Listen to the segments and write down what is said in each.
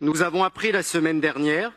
Nous avons appris la semaine dernière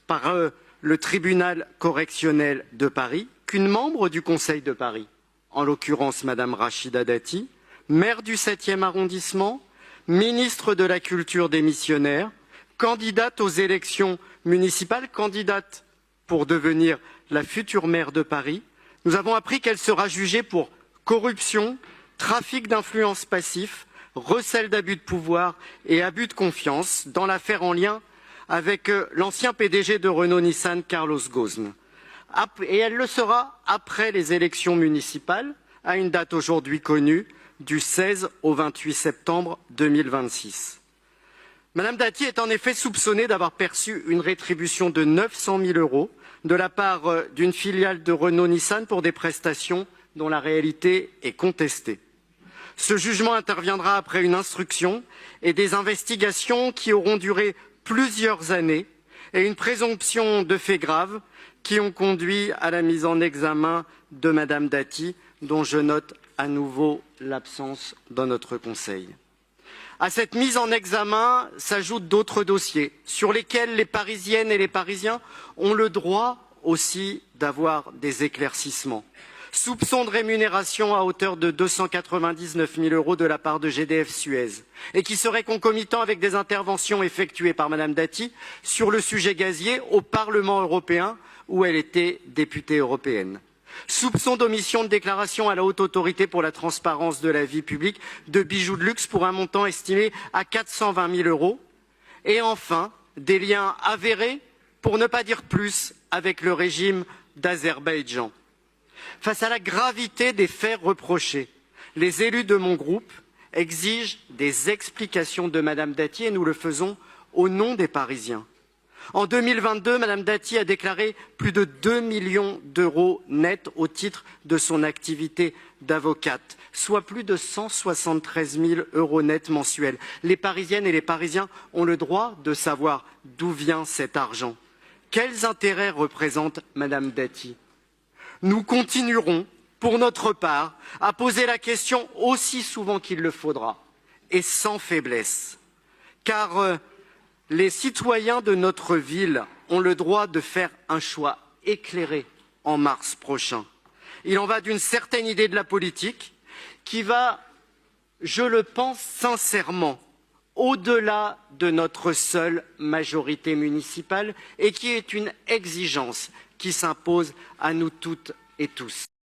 par le tribunal correctionnel de Paris qu'une membre du Conseil de Paris, en l'occurrence Madame Rachida Dati, maire du 7e arrondissement, ministre de la Culture démissionnaire, candidate aux élections municipales, candidate pour devenir la future maire de Paris, nous avons appris qu'elle sera jugée pour corruption, trafic d'influence passif, recel d'abus de pouvoir et abus de confiance dans l'affaire en lien avec l'ancien PDG de Renault-Nissan, Carlos Ghosn. Et elle le sera après les élections municipales, à une date aujourd'hui connue, du 16 au 28 septembre 2026. Madame Dati est en effet soupçonnée d'avoir perçu une rétribution de 900 000 € de la part d'une filiale de Renault-Nissan pour des prestations dont la réalité est contestée. Ce jugement interviendra après une instruction et des investigations qui auront duré plusieurs années et une présomption de faits graves qui ont conduit à la mise en examen de Madame Dati, dont je note à nouveau l'absence dans notre Conseil. À cette mise en examen s'ajoutent d'autres dossiers sur lesquels les Parisiennes et les Parisiens ont le droit aussi d'avoir des éclaircissements. Soupçon de rémunération à hauteur de 299 000 € de la part de GDF Suez et qui serait concomitant avec des interventions effectuées par Madame Dati sur le sujet gazier au Parlement européen où elle était députée européenne. Soupçon d'omission de déclaration à la Haute Autorité pour la transparence de la vie publique de bijoux de luxe pour un montant estimé à 420 000 €. Et enfin, des liens avérés, pour ne pas dire plus, avec le régime d'Azerbaïdjan. Face à la gravité des faits reprochés, les élus de mon groupe exigent des explications de Madame Dati et nous le faisons au nom des Parisiens. En 2022, Madame Dati a déclaré plus de 2 millions d'euros nets au titre de son activité d'avocate, soit plus de 173 000 € nets mensuels. Les Parisiennes et les Parisiens ont le droit de savoir d'où vient cet argent. Quels intérêts représente Madame Dati? Nous continuerons, pour notre part, à poser la question aussi souvent qu'il le faudra, et sans faiblesse, car les citoyens de notre ville ont le droit de faire un choix éclairé en mars prochain. Il en va d'une certaine idée de la politique qui va, je le pense sincèrement, au-delà de notre seule majorité municipale et qui est une exigence qui s'impose à nous toutes et tous.